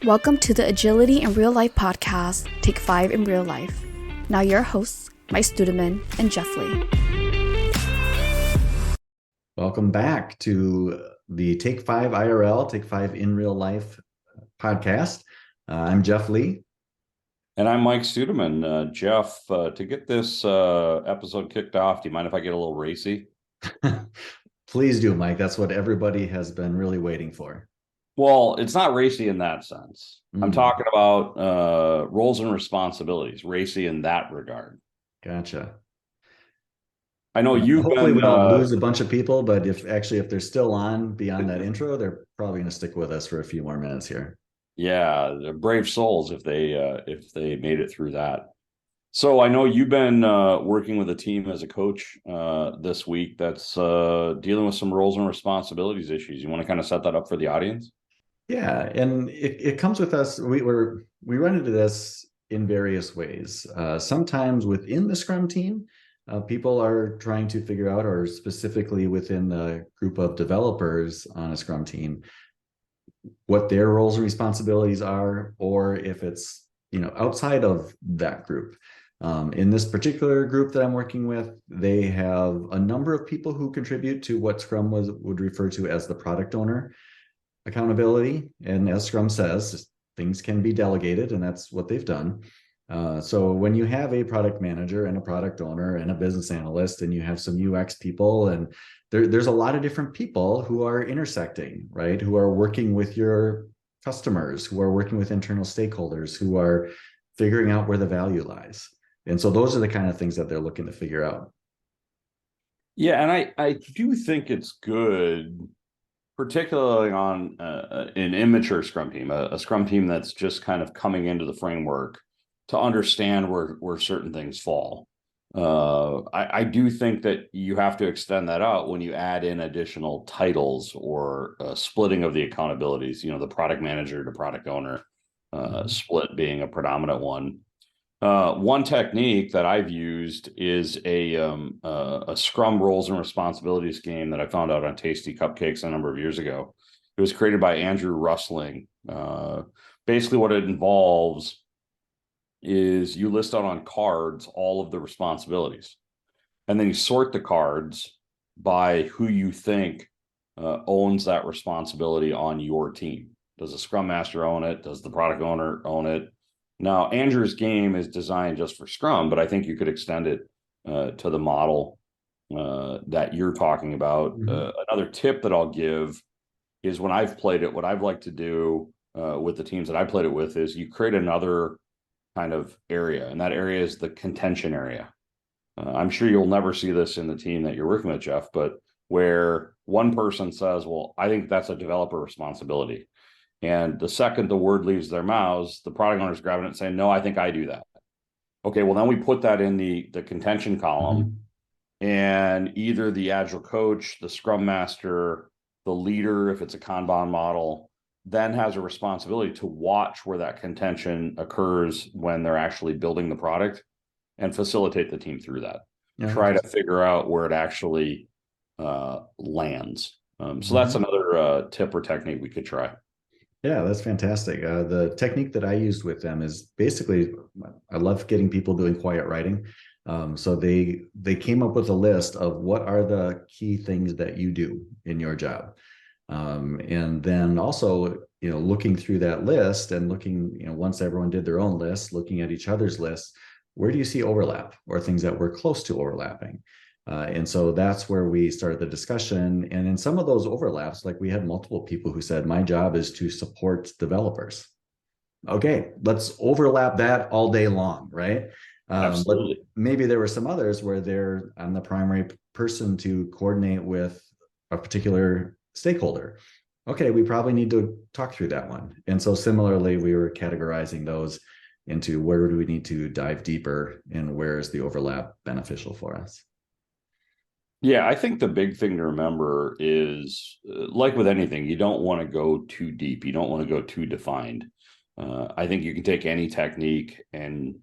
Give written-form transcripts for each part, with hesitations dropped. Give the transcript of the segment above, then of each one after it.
Welcome to the Agility in Real Life podcast, Take 5 in Real Life. Now your hosts, Mike Studeman and Jeff Lee. Welcome back to the take5IRL, Take 5 in Real Life podcast. I'm Jeff Lee. And I'm Mike Studeman. Jeff, to get this episode kicked off, do you mind if I get a little racy? Please do, Mike. That's what everybody has been really waiting for. Well, it's not racy in that sense. I'm talking about roles and responsibilities, racy in that regard. Gotcha. I know you've Hopefully been, we don't lose a bunch of people, but if they're still on beyond that intro, they're probably going to stick with us for a few more minutes here. Yeah, they're brave souls if they made it through that. So I know you've been working with a team as a coach this week that's dealing with some roles and responsibilities issues. You want to kind of set that up for the audience? Yeah, and it comes with us. We run into this in various ways. Sometimes within the Scrum team, people are trying to figure out, or specifically within the group of developers on a Scrum team, what their roles and responsibilities are, or if it's outside of that group. In this particular group that I'm working with, they have a number of people who contribute to what Scrum would refer to as the product owner accountability. And as Scrum says, things can be delegated, and that's what they've done. So when you have a product manager and a product owner and a business analyst, and you have some UX people, and there's a lot of different people who are intersecting, right? Who are working with your customers, who are working with internal stakeholders, who are figuring out where the value lies. And so those are the kind of things that they're looking to figure out. Yeah, and I do think it's good, particularly on an immature Scrum team, a Scrum team that's just kind of coming into the framework, to understand where certain things fall. I do think that you have to extend that out when you add in additional titles or splitting of the accountabilities, the product manager to product owner split being a predominant one. One technique that I've used is a Scrum roles and responsibilities game that I found out on Tasty Cupcakes a number of years ago. It was created by Andrew Rustling. Basically, what it involves is you list out on cards all of the responsibilities, and then you sort the cards by who you think owns that responsibility on your team. Does the Scrum Master own it? Does the product owner own it? Now, Andrew's game is designed just for Scrum, but I think you could extend it to the model that you're talking about. Another tip that I'll give is, when I've played it, what I've liked to do with the teams that I played it with is you create another kind of area, and that area is the contention area. I'm sure you'll never see this in the team that you're working with, Jeff, but where one person says, well, I think that's a developer responsibility. And the second the word leaves their mouths, the product owner's grabbing it and saying, no, I think I do that. Okay, well, then we put that in the contention column, and either the agile coach, the Scrum Master, the leader, if it's a Kanban model, then has a responsibility to watch where that contention occurs when they're actually building the product, and facilitate the team through that. Try to figure out where it actually lands. So that's another tip or technique we could try. Yeah, that's fantastic. The technique that I used with them is basically, I love getting people doing quiet writing. So they came up with a list of what are the key things that you do in your job. And then also, looking through that list and looking, once everyone did their own list, looking at each other's lists, where do you see overlap or things that were close to overlapping? And so that's where we started the discussion. And in some of those overlaps, like we had multiple people who said, my job is to support developers. Okay, let's overlap that all day long, right? Absolutely. But maybe there were some others where I'm the primary person to coordinate with a particular stakeholder. Okay, we probably need to talk through that one. And so similarly, we were categorizing those into where do we need to dive deeper and where is the overlap beneficial for us. Yeah, I think the big thing to remember is, like with anything, you don't want to go too deep. You don't want to go too defined. I think you can take any technique and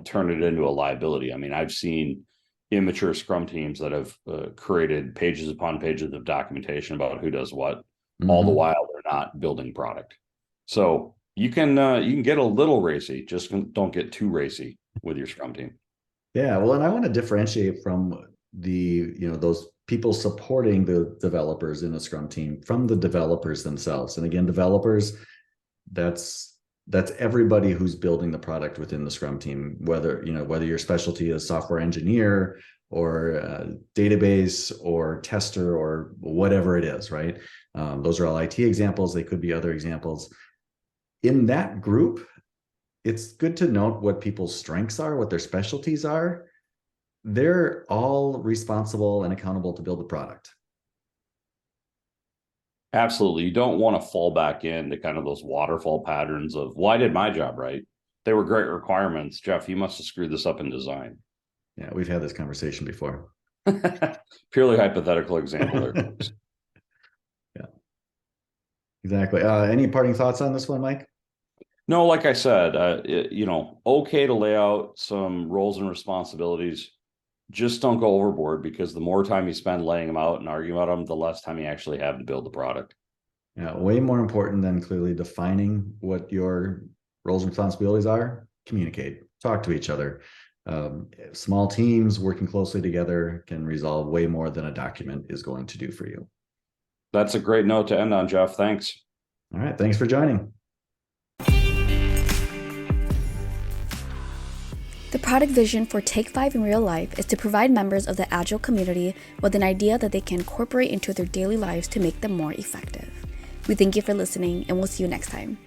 turn it into a liability. I mean, I've seen immature Scrum teams that have created pages upon pages of documentation about who does what, all the while they're not building product. So you can get a little racy, just don't get too racy with your Scrum team. Yeah, well, and I want to differentiate from those people supporting the developers in the Scrum team from the developers themselves. And again, developers, that's everybody who's building the product within the Scrum team, whether your specialty is software engineer or database or tester or whatever it is, right? Those are all IT examples. They could be other examples. In that group, it's good to note what people's strengths are, what their specialties are. They're all responsible and accountable to build the product. Absolutely. You don't want to fall back into kind of those waterfall patterns of, well, I did my job right. They were great requirements. Jeff, you must have screwed this up in design. Yeah, we've had this conversation before. Purely hypothetical example there. Yeah, exactly. Any parting thoughts on this one, Mike? No, like I said, okay to lay out some roles and responsibilities. Just don't go overboard, because the more time you spend laying them out and arguing about them, the less time you actually have to build the product. Yeah, way more important than clearly defining what your roles and responsibilities are. Communicate, talk to each other. Small teams working closely together can resolve way more than a document is going to do for you. That's a great note to end on, Jeff. Thanks. All right, thanks for joining. The product vision for Take5 in Real Life is to provide members of the Agile community with an idea that they can incorporate into their daily lives to make them more effective. We thank you for listening, and we'll see you next time.